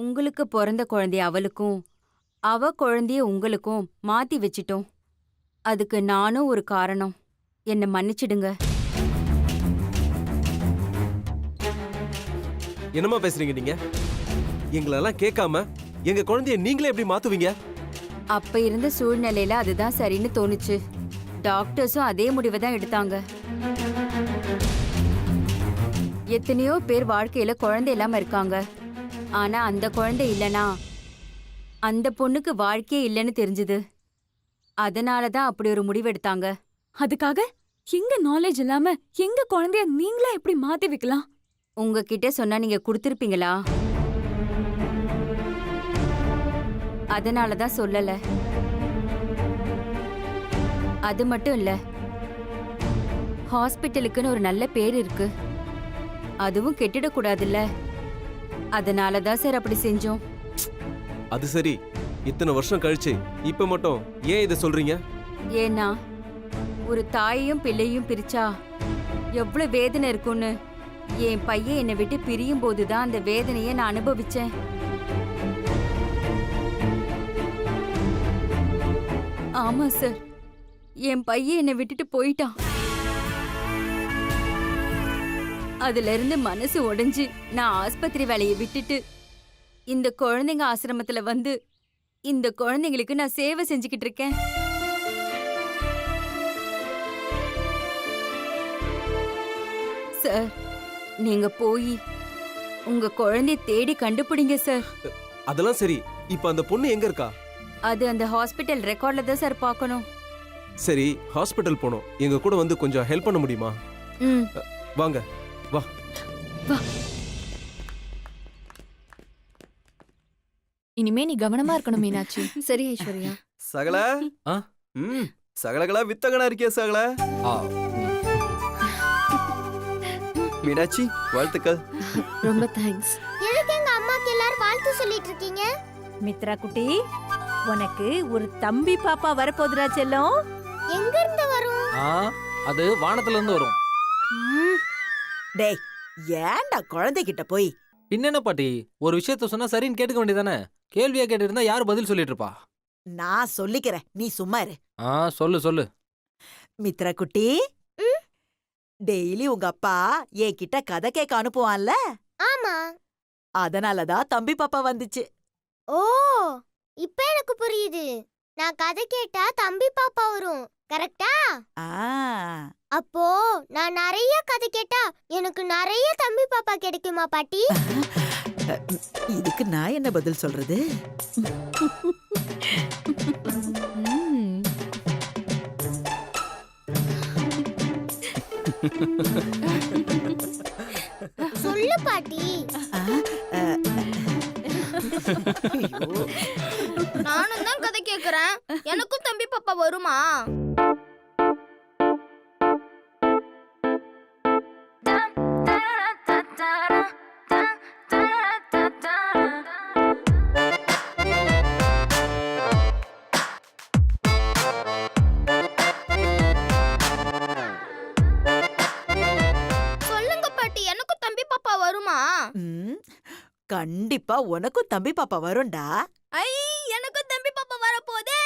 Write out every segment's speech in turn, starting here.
உங்களுக்கு பிறந்த குழந்தைய அவளுக்கும் அவ குழந்தைய உங்களுக்கும் மாத்தி வச்சிட்டோம். அதுக்கு நானும் ஒரு காரணம். என்ன மன்னிச்சிடுங்க. என்னமா பேசுறீங்க நீங்க? எங்களெல்லாம் கேட்காம எங்க குழந்தைய நீங்களே எப்படி மாத்துவீங்க? அப்ப இருந்த சூழ்நிலையில அதுதான் சரின்னு தோணுச்சு. டாக்டர்ஸும் அதே முடிவை தான் எடுத்தாங்க. எத்தனையோ பேர் வாழ்க்கையில குழந்தை இல்லாம இருக்காங்க. ஆனா அந்த குழந்தை இல்லனா அந்த பொண்ணுக்கு வாழ்க்கையே இல்லைன்னு தெரிஞ்சது. அதனாலதான் அப்படி ஒரு முடிவு எடுத்தாங்க. அதுக்காக எங்க நாலேஜ் இல்லாம எங்க குழந்தைய நீங்களா எப்படி மாத்தி வைக்கலாம்? உங்ககிட்ட சொன்னா நீங்க கொடுத்திருப்பீங்களா? அதனாலதான் சொல்லல. அது மட்டும் இல்ல, ஹாஸ்பிட்டலுக்குன்னு ஒரு நல்ல பேர் இருக்கு. அதுவும் கெட்டிடக்கூடாதுல்ல. அதனாலதான் சார் அப்படி செஞ்சோம். அது சரி, இத்தனை வருஷம் கழிச்சு இப்ப மட்டும் ஏன் இதை சொல்றீங்க? ஏன்னா ஒரு தாயையும் பிள்ளையும் பிரிச்சா எவ்வளவு வேதனை இருக்கும்னு என் பையன் என்னை விட்டு பிரியும் போதுதான் அந்த வேதனையை நான் அனுபவிச்சேன். ஆமா சார், என் பையன் என்னை விட்டுட்டு போயிட்டான். அதுல இருந்து மனசு உடைஞ்சு நான் ஆஸ்பத்திரி வேலையை விட்டுட்டு இந்த குழந்தைங்க ஆசிரமத்துல வந்து இந்த குழந்தைங்களுக்கு நான் சேவை செஞ்சுக்கிட்டு இருக்கேன். சார், நீங்க போய் உங்க குழந்தைய தேடி கண்டுபிடிங்க சார். அதெல்லாம் சரி, இப்ப அந்த பொண்ணு எங்க இருக்கா? அது அந்த ஹாஸ்பிட்டல் ரெக்கார்ட்ல தான் சார் பார்க்கணும். சரி, ஹாஸ்பிட்டல் போனோம். எங்க கூட வந்து கொஞ்சம் ஹெல்ப் பண்ண முடியுமா? வாங்க, வா வா. இனிமே நீ கவனமா இருக்கணும் மீனாட்சி. சரி ஐஸ்வர்யா. சகல சகலகளா வித்தகனா இருக்கியா சகல? மீனாட்சி, வாழ்த்துக்கள். ரொம்ப தேங்க்ஸ். எதுக்கு எங்க அம்மாக்கு எல்லாரும் வாழ்த்து சொல்லிட்டு இருக்கீங்க? மித்ரா குட்டி, உனக்கு ஒரு தம்பி பாப்பா வரப்போதுரா செல்லம். எங்க இருந்து வரும்? அது வானத்துல இருந்து வரும். டேய், ஏன்டா குழந்தைகிட்ட போய்? பின்னென்ன பாட்டி, ஒரு விஷயத்த சொன்னா சரின்னு கேட்டுக்க வேண்டியதானே? கேள்வியா கேட்டு இருந்தா யாரு பதில் சொல்லிட்டு இருப்பா? நான் சொல்லிக்கிறேன், நீ சும்மா இரு. சொல்லு சொல்லு. மித்ரா குட்டி, டெய்லி உங்க அப்பா என்கிட்ட கதை கேட்க அனுப்புவான்ல? ஆமா. அதனாலதான் தம்பி பாப்பா வந்துச்சு. ஓ, இப்ப எனக்கு புரியுது. நான் கதை கேட்டா தம்பி பாப்பா வரும், கரெக்டா? அப்போ நான் நிறைய கதை கேட்டா எனக்கு நிறைய தம்பி பாப்பா கிடைக்குமா பாட்டி? இதுக்கு நான் என்ன பதில் சொல்றது? சொல்லு பாட்டி. நானும் தான் கதை கேக்குறேன். எனக்கும் தம்பி பாப்பா வருமா? சொல்லுங்க பாட்டி, எனக்கும் தம்பி பாப்பா வருமா? கண்டிப்பா உனக்கும் தம்பி பாப்பா வரும்டா. ஐ, எனக்கும் தம்பி பாப்பா வரப்போதே.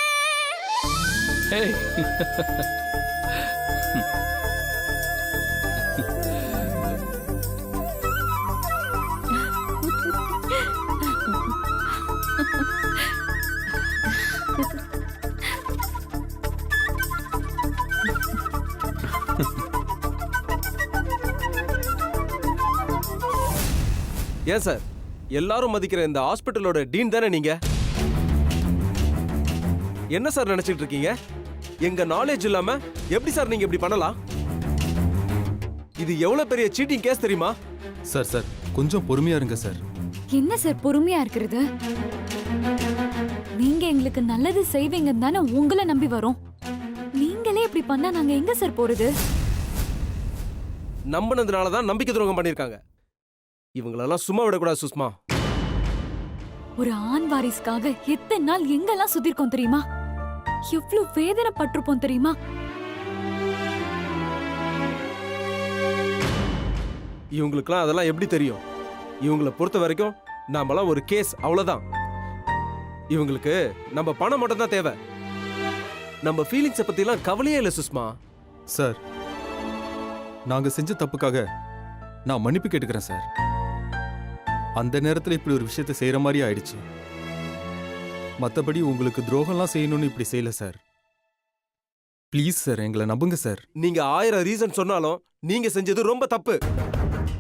ஏன் சார், எல்லாரும் மதிக்கிற இந்த ஹாஸ்பிட்டலோட டீன் தானே நீங்க? என்ன சார் நினைச்சிட்டு இருக்கீங்க? எங்க நாலேஜ் இல்லாம எப்படி சார் நீங்க இப்படி பண்ணலாம்? இது எவ்வளவு பெரிய சீட்டிங் கேஸ் தெரியுமா? சார் சார், கொஞ்சம் பொறுமையா இருங்க சார். என்ன சார் பொறுமையா இருக்கிறது? நீங்க எங்களுக்கு நல்லது செய்வீங்கன்னு தானே உங்களை நம்பி வரோம். நீங்களே இப்படி பண்ணா நாங்க எங்க சார் போறது? நம்பினதுனாலதான் நம்பிக்கை துரோகம் பண்ணிருக்காங்க. இவங்களெல்லாம் சும்மா விடக்கூடாது சுஷ்மா. ஒரு ஆண் வாரிசுக்காக எத்தனை நாள் எங்கெல்லாம் சுத்திருக்கோம் தெரியுமா? எவ்வளவு வேதனை பட்டிருப்போம் தெரியுமா? இவங்களுக்குலாம் அதெல்லாம் எப்படி தெரியும்? இவங்களை பொறுத்த வரைக்கும் நாமெல்லாம் ஒரு கேஸ் அவ்வளவுதான். இவங்களுக்கு நம்ம பணம் மட்டும் தான் தேவை. நம்ம ஃபீலிங்ஸை பத்திலாம் கவலையே இல்லை சுஷ்மா. சார் நாங்க செஞ்ச தப்புக்காக நான் மன்னிப்பு கேட்டுக்கிறேன் சார். அந்த நேரத்துல இப்படி ஒரு விஷயத்தை செய்யற மாதிரி ஆயிடுச்சு. மத்தபடி உங்களுக்கு துரோகம்லாம் செய்யணும்னு இப்படி செய்யல சார். ப்ளீஸ் சார், எங்களை நம்புங்க சார். நீங்க 1000 ரீசன் சொன்னாலும் நீங்க செஞ்சது ரொம்ப தப்பு.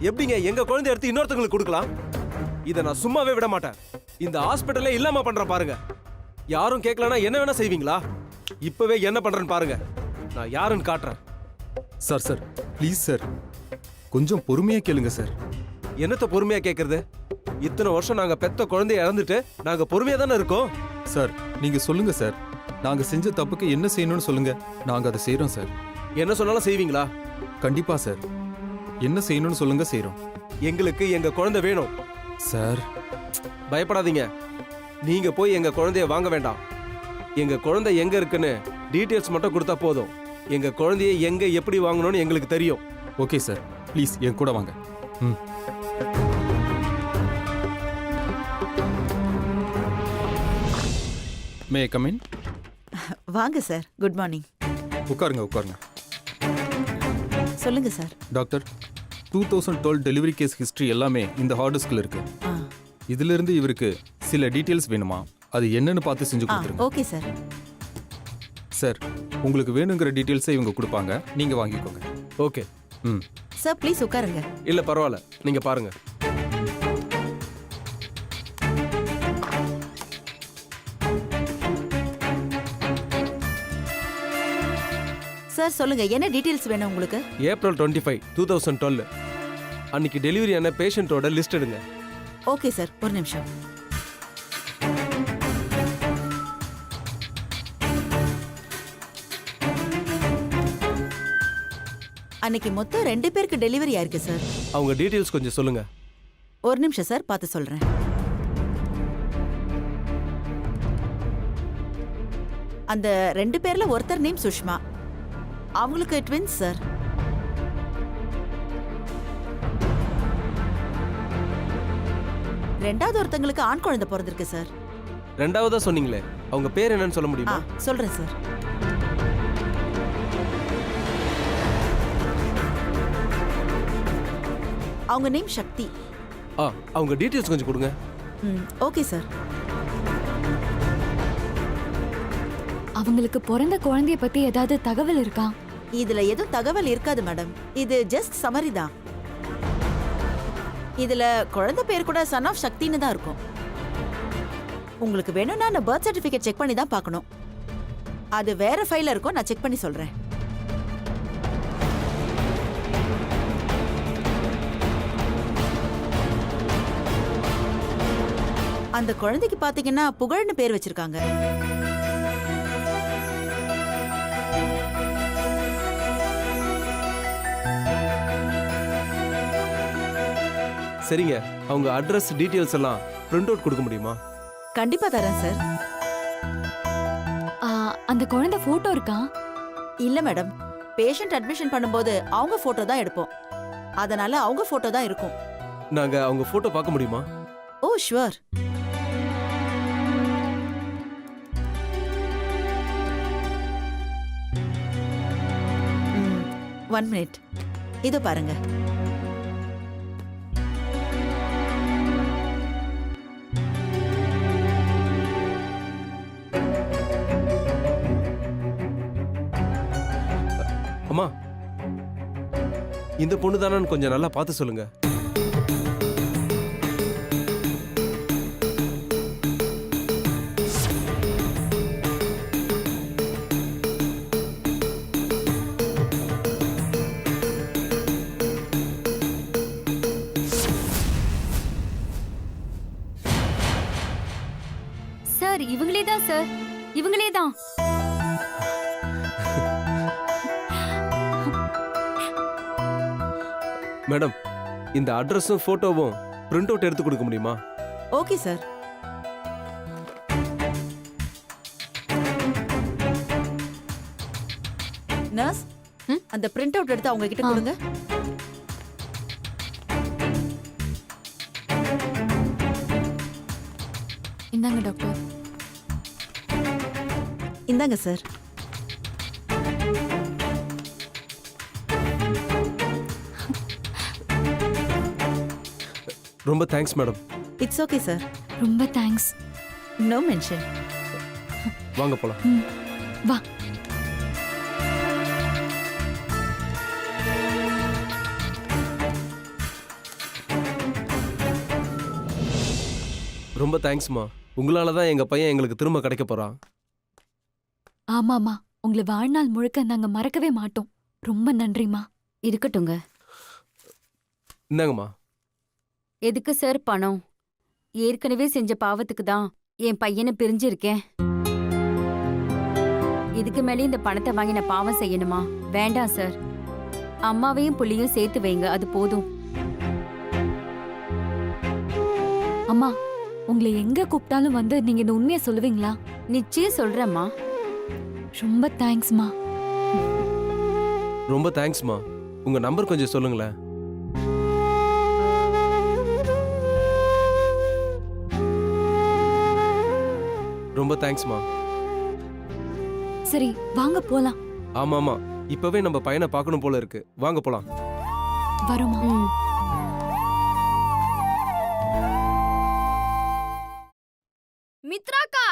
எப்படிங்க எங்க குழந்தை எடுத்து இன்னொருத்தங்களுக்கு கொடுக்கலாம்? இதை நான் சும்மாவே விட மாட்டேன். இந்த ஹாஸ்பிட்டல்ல இல்லாம பண்ற பாருங்க. யாரும் கேட்கலனா என்ன வேணா செய்வீங்களா? இப்பவே என்ன பண்றேன்னு பாருங்க. நான் யாருன்னு காட்டுறேன். சார் சார் ப்ளீஸ் சார், கொஞ்சம் பொறுமையா கேளுங்க சார். என்னத்த பொறுமையா கேட்கறது? இத்தனை வருஷம் நாங்க பெத்த குழந்தைய இழந்துட்டு நாங்க பொறுமையா தானே இருக்கோம். சார் நீங்க சொல்லுங்க சார், நாங்க செஞ்ச தப்புக்கு என்ன செய்யணும்னு சொல்லுங்க, நாங்க அதை செய்றோம் சார். என்ன சொன்னாலும் செய்வீங்களா? கண்டிப்பா சார், என்ன செய்யணும்னு சொல்லுங்க, செய்றோம். எங்களுக்கு எங்க குழந்தை வேணும் சார். பயப்படாதீங்க. நீங்க போய் எங்க குழந்தைய வாங்க வேண்டாம். எங்க குழந்தை எங்க இருக்குன்னு டீடைல்ஸ் மட்டும் கொடுத்தா போதும். எங்க குழந்தைய எங்க எப்படி வாங்கணும்னு எங்களுக்கு தெரியும். ஓகே சார், ப்ளீஸ் என் கூட வாங்க. ம். May come in? வாங்க சார், குட் மார்னிங். உட்காருங்க உட்காருங்க. சொல்லுங்க sir. Doctor, 2012 delivery case history எல்லாமே இந்த ஹார்ட் டிஸ்க்ல இருக்கு. இதுல இருந்து இவருக்கு சில டீடைல்ஸ் வேணுமா? அது என்னன்னு பார்த்து செஞ்சு கொடுத்துருங்க. Okay sir. சார், உங்களுக்கு வேணுங்கிற டீடைல்ஸை இவங்க கொடுப்பாங்க, நீங்க வாங்கிக்கோங்க. ஓகே. ம். சார் ப்ளீஸ் உட்காருங்க. இல்ல பரவாயில்ல, நீங்க பாருங்க. சார் சொல்லுங்க, என்ன டீடைல்ஸ் வேணும் உங்களுக்கு? ஏப்ரல் 25, 2012 அன்னைக்கு டெலிவரி ஆன பேஷண்டோட லிஸ்ட் எடுங்க. ஓகே சார், ஒரு நிமிஷம். அன்னைக்கு மொத்தம் 2 பேருக்கு டெலிவரி ஆயிருக்கு சார். அவங்க டீடைல்ஸ் கொஞ்சம் சொல்லுங்க. ஒரு நிமிஷம் சார், பார்த்து சொல்றேன். அந்த 2 பேர்ல ஒருத்தர் நேம் சுஷ்மா, அவங்களுக்கு ட்வின்ஸ் சார். ரெண்டாவது ஒருத்தங்களுக்கு ஆண் குழந்தை பிறந்திருக்கு சார். ரெண்டாவதா சொன்னீங்களே, அவங்க பேர் என்னன்னு சொல்ல முடியுமா? சொல்றேன் சார். அவங்க நேம் சக்தி. அவங்க டீடைல்ஸ் கொஞ்சம் கொடுங்க. Okay sir. அவங்களுக்கு பிறந்த குழந்தைய பத்தி ஏதாவது தகவல் இருக்கா? இதுல எதுவும் தகவல் இருக்காது மேடம். இது ஜஸ்ட் சமரி தான். இதுல குழந்தை பேர் கூட சன் ஆஃப் சக்தின்னு தான் இருக்கும். உங்களுக்கு வேணும்னா நான் பர்த் சர்டிபிகேட் செக் பண்ணி தான் பார்க்கணும். அது வேற ஃபைல இருக்கும், நான் செக் பண்ணி சொல்றேன். அந்த குழந்தைக்கு பாத்தீங்கன்னா புகழ்னு பேர் வச்சிருக்காங்க. சரிங்க, அவங்க அட்ரஸ் டீடைல்ஸ் எல்லாம் பிரிண்ட் அவுட் கொடுக்க முடியுமா? கண்டிப்பா தரேன் சார். அந்த குழந்தை போட்டோ இருக்கா? இல்ல மேடம், பேஷண்ட் அட்மிஷன் பண்ணும்போது அவங்க போட்டோ தான் எடுப்போம். அதனால அவங்க போட்டோ தான் இருக்கும். நாங்க அவங்க போட்டோ பார்க்க முடியுமா? Oh sure. ஒன் மினிட், இது பாருங்க. அம்மா, இந்த பொண்ணு தானு கொஞ்சம் நல்லா பார்த்து சொல்லுங்க. சார் இவங்களே தான் சார், இவங்களே தான். மேடம், இந்த அட்ரஸும் போட்டோவும் பிரிண்ட் அவுட் எடுத்து கொடுக்க முடியுமா? Okay sir. நர்ஸ், அந்த பிரிண்ட் அவுட் எடுத்து அவங்க கிட்ட கொடுங்க. இந்தாங்க டாக்டர். இந்தாங்க சார். ரொம்ப thanks madam. It's okay sir. ரொம்ப தேங்க்ஸ். No mention. வாங்க போலாம். வா. ரொம்ப தேங்க்ஸ்மா. உங்களால தான் எங்க பையன் எங்களுக்கு திரும்ப கிடைக்க போறான். ஆமாமா, உங்களை வாழ்நாள் முழுக்க நாங்க மறக்கவே மாட்டோம். ரொம்ப நன்றிமா. இருக்கட்டுங்க. இந்தாங்கம்மா. எதுக்கு சார் பணம்? ஏற்கனவே செஞ்ச பாவத்துக்கு தான் என் பையனை பிரிஞ்சிருக்கேன். இதுக்கு மேலே இந்த பணத்தை வாங்கி நான் பாவம் செய்யணுமா? வேண்டாம் சார். அம்மாவையும் புள்ளியும் சேர்த்து வைங்க, அது போதும். அம்மா, உங்களை எங்க கூப்பிட்டாலும் வந்து நீங்க இந்த உண்மையை சொல்லுவீங்களா? நிச்சயம் சொல்றேம்மா. ரொம்ப தேங்க்ஸ்மா. ரொம்ப தேங்க்ஸ்மா. உங்க நம்பர் கொஞ்சம் சொல்லுங்களேன். ரொம்ப தேங்க்ஸ்மா. சரி, வாங்க போலாம். ஆமாமா, இப்பவே நம்ம பையனை பார்க்கணும் போல இருக்கு. வாங்க போலாம். வரோமா? மித்ராக்கா.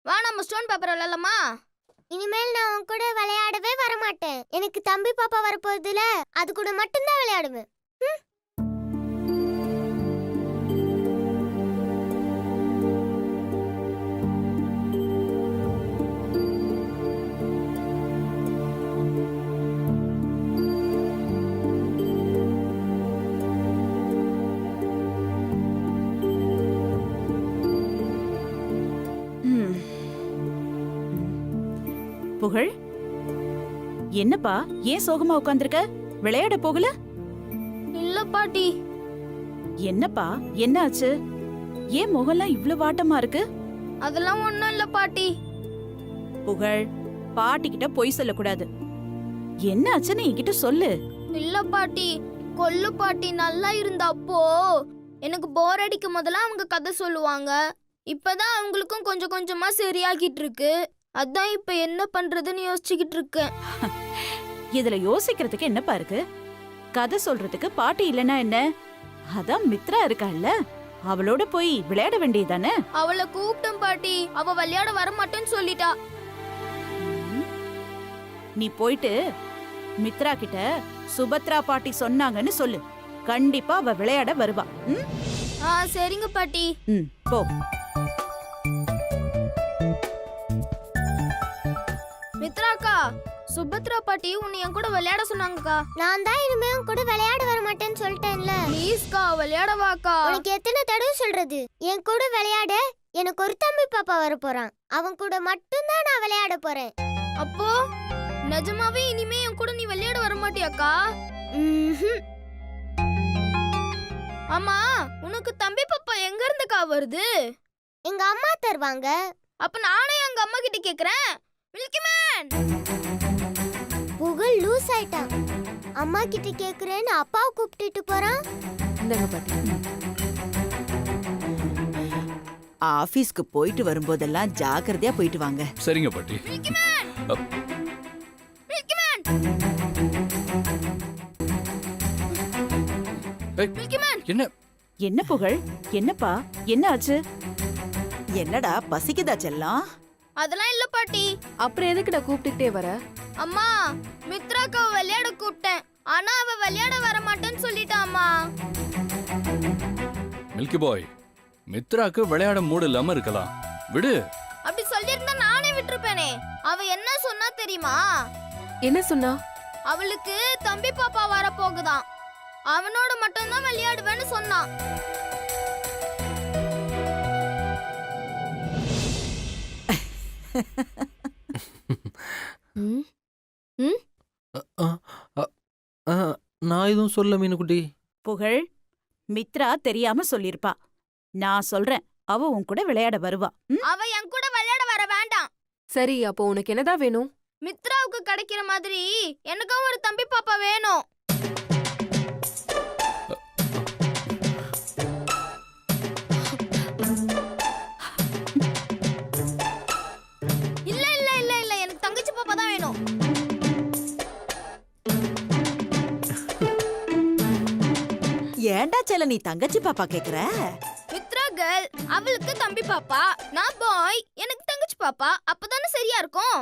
வா, நம்ம ஸ்டோன் பேப்பர் விளையாடலாமா? இனிமேல் நான் உன் கூட விளையாடவே வரமாட்டேன். எனக்கு தம்பி பாப்பா வரப்போகுதுல, அது கூட மட்டும்தான் விளையாடுவேன். புகழ், என்னப்பா ஏன் சோகமா உட்கார்ந்திருக்க? விளையாட போகல? இல்ல பாட்டி. என்னப்பா, என்ன ஆச்சு? ஏன் முகம்லாம் இவ்ளோ வாட்டமா இருக்கு? அதெல்லாம் ஒண்ணும் இல்ல பாட்டி. புகழ், பாட்டி கிட்ட பொய் சொல்லக்கூடாது. என்ன ஆச்சுன்னு என்கிட்ட சொல்லு. இல்ல பாட்டி, கொல்லு பாட்டி நல்லா இருந்தப்போ எனக்கு போர் அடிக்கும் போதெல்லாம் அவங்க கதை சொல்லுவாங்க. இப்பதான் அவங்களுக்கும் கொஞ்சம் கொஞ்சமா சரியாகிட்டு இருக்கு. அதான் இப்ப என்ன பண்றதுன்னு யோசிச்சுக்கிட்டு இருக்கேன். இதுல யோசிக்கிறதுக்கு என்னப்பா இருக்கு? கதை சொல்றதுக்கு பாட்டி இல்லனா என்ன? அதான் மித்ரா இருக்காள்ல, அவளோட போய் விளையாட வேண்டியதானே? அவளை கூப்பிட்டேன் பாட்டி, அவ விளையாட வர மாட்டேன்னு சொல்லிட்டா. நீ போயிட்டு மித்ரா கிட்ட சுபத்ரா பாட்டி சொன்னாங்கன்னு சொல்லு. கண்டிப்பா அவ விளையாட வருவா. சரிங்க பாட்டி. போ. மித்ராக்கா, சுபத்ரா பாட்டி உன்னை என் கூட விளையாட சொன்னாங்கக்கா. நான் தான் இனிமே உன் கூட விளையாட வர மாட்டேன்னு சொல்லிட்டேன்ல. ப்ளீஸ்க்கா, விளையாட வாக்கா. உனக்கு எத்தனை தடவை சொல்றது? என் கூட விளையாட எனக்கு ஒரு தம்பி பாப்பா வர போறான். அவன் கூட மட்டும்தான் நான் விளையாட போறேன். அப்போ நிஜமாவே இனிமே என் கூட நீ விளையாட வர மாட்டியாக்கா? ஆமா, உனக்கு தம்பி பாப்பா எங்க இருந்துக்கா வருது? எங்க அம்மா தருவாங்க. அப்ப நானே எங்க அம்மா கிட்ட கேக்குறேன். மில்கிமேன், புகழ் லூஸ் ஆயிட்டான். அம்மா கிட்ட கேக்குறேன்னு அப்பாவை கூப்பிட்டுட்டு போறான். இந்தங்க பாட்டி. ஆபீஸ்க்கு போயிட்டு வரும்போதெல்லாம் ஜாக்கிரதையா போயிட்டு வாங்க. சரிங்க பாட்டி. மில்கிமேன், மில்கிமேன், மில்கிமேன். என்ன என்ன புகழ், என்னப்பா, என்ன ஆச்சு? என்னடா பசிக்குதா செல்லம்? அதெல்லாம் இல்ல பாட்டி. அப்புறம் எதுக்குடா கூப்பிட்டுட்டே வர? அம்மா, மித்ராக்காவை விளையாட கூப்பிட்டேன். ஆனா அவ விளையாட வர மாட்டேன்னு சொல்லிட்டா அம்மா. மில்கி பாய், மித்ராக்கு விளையாட மூடு இல்லாம இருக்கலாம், விடு. அப்படி சொல்லிருந்தா நானே விட்டுருப்பேனே. அவ என்ன சொன்னா தெரியுமா? என்ன சொன்னா? அவளுக்கு தம்பி பாப்பா வர போகுதாம். அவனோட மட்டும்தான் விளையாடுவேன்னு சொன்னான். நான் எதுவும் சொல்ல மீனுக்குட்டி. புகழ், மித்ரா தெரியாம சொல்லிருப்பா. நான் சொல்றேன், அவ உன் கூட விளையாட வருவா. அவ என் கூட விளையாட வர வேண்டாம். சரி, அப்போ உனக்கு என்னதான் வேணும்? மித்ராவுக்கு கிடைக்கிற மாதிரி எனக்கும் ஒரு தம்பி பாப்பா வேணும். ஏன்டா செல்ல நீ தங்கச்சி பாப்பா கேக்குற? மித்ரா கேர்ள், அவளுக்கு தம்பி பாப்பா, நான் பாய், எனக்கு தங்கச்சி பாப்பா, அப்பதானே சரியா இருக்கும்.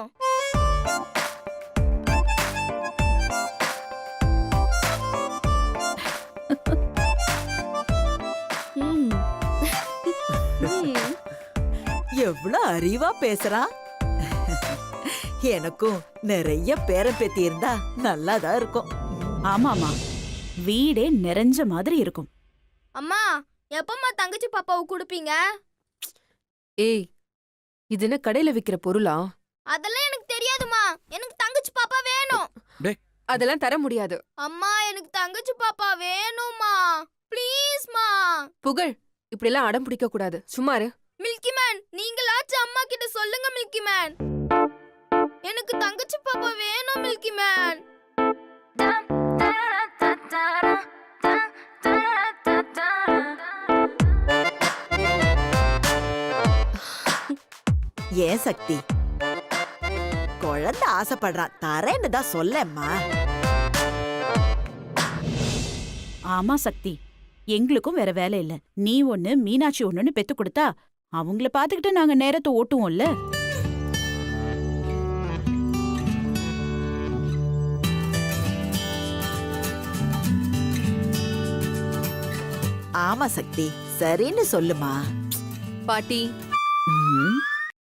எவ்வளவு அறிவா பேசுறா. எனக்கும் நிறைய பேரம்பேத்தி இருந்தா நல்லாதான் இருக்கும். ஆமாமா, வீடே நிறைஞ்ச மாதிரி இருக்கும். அம்மா, எப்பம்மா தங்கச்சி பாப்பாவை கொடுப்பீங்க? ஏய், இது என்ன கடையில விக்கிற பொருளா? அதெல்லாம் எனக்கு தெரியாதுமா, எனக்கு தங்கச்சி பாப்பா வேணும். அதெல்லாம் தர முடியாது. அம்மா, எனக்கு தங்கச்சி பாப்பா வேணும்மா, ப்ளீஸ்மா. புகழ், இப்படி எல்லாம் அடம் பிடிக்க கூடாது. சும்மா இரு. மில்கி மேன், நீங்களாச்சும் அம்மா கிட்ட சொல்லுங்க மில்கி மேன். எனக்கு தங்கச்சி பாப்பா வேணும் மில்கி மேன். ஏன் சக்தி, குழந்தை ஆசைப்படுறான், தரேன்னு தான் சொல்லேம்மா. ஆமா சக்தி, எங்களுக்கும் வேற வேலை இல்ல. நீ ஒண்ணு, மீனாட்சி ஒண்ணுன்னு பெத்து கொடுத்தா அவங்கள பாத்துக்கிட்டு நாங்க நேரத்தை ஓட்டுவோம்ல. ஆமா சக்தி, சரின்னு சொல்லுமா. பாட்டி,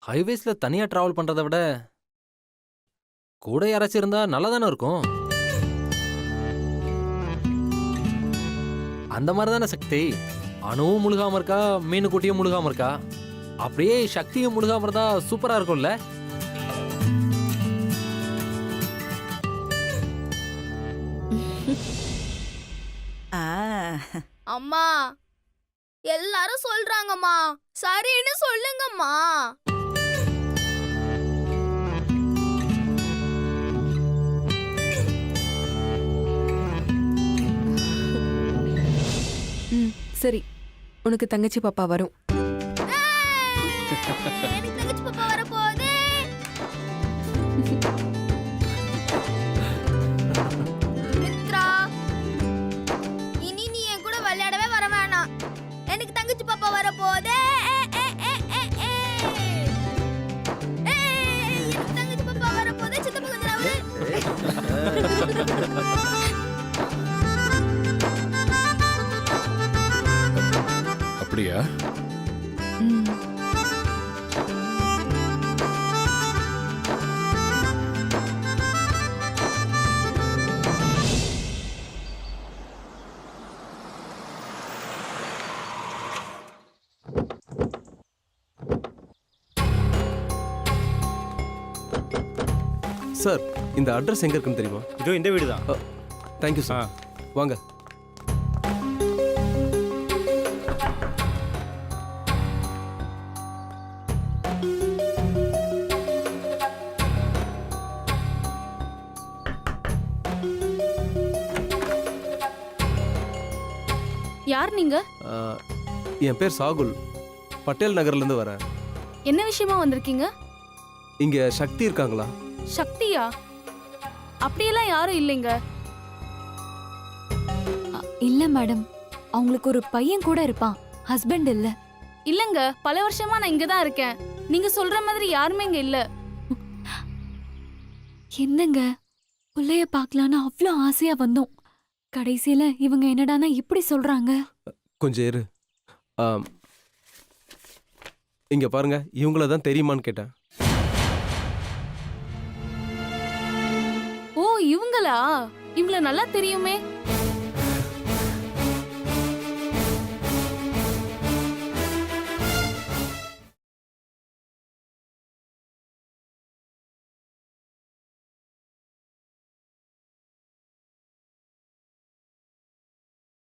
ஹைவேஸ்ல தனியா டிராவல் பண்றதை விட கூட யாராச்சும் இருந்தா நல்லா தானே இருக்கும். அந்த மாதிரி தானே சக்தி. அணுவும் முழுகாம இருக்கா, மீனுக்குட்டியும் முழுகாம இருக்கா. அப்படியே சக்தியும் முழுகாம இருந்தா சூப்பரா இருக்கும்ல. அம்மா, எல்லாரும் சொல்றாங்கம்மா, சரின்னு சொல்லுங்கம்மா. சரி, உனக்கு தங்கச்சி பாப்பா வரும். எனக்கு தங்கச்சி பாப்பா வர போகுது. மித்ரா, இனி நீ என் கூட விளையாடவே வர வேணாம். எனக்கு தங்கச்சி பாப்பா வர போகுது. எனக்கு தங்கச்சி பாப்பா வர போகுது. சித்தப்பா கொஞ்சம் அப்படியா? சார், இந்த அட்ரஸ் எங்க இருக்குன்னு தெரியுமா? இதோ இந்த வீடு தான். Thank you sir. வாங்க. யார் நீங்க? என் பேர் சாகுல், பட்டேல் நகர்ல இருந்து வரேன். என்ன விஷயமா வந்திருக்கீங்க? இங்க சக்தி இருக்காங்களா? சக்தியா? அப்படியெல்லாம் யாரும் இல்லைங்க. இல்ல மேடம், அவங்களுக்கு ஒரு பையன் கூட இருப்பான், ஹஸ்பண்ட் இல்ல. இல்லங்க, பல வருஷமா நான் இங்க தான் இருக்கேன். நீங்க சொல்ற மாதிரி யாருமே இங்க இல்ல. என்னங்க, புள்ளைய பார்க்கலான்னு அவ்வளோ ஆசையா வந்தோம். கடைசியில இவங்க என்னடானா இப்படி சொல்றாங்க. கொஞ்சம் இரு. இங்க பாருங்க, இவங்கள தான் தெரியுமான்னு கேட்டேன். ஓ, இவங்களா? இவங்கள நல்லா தெரியுமே.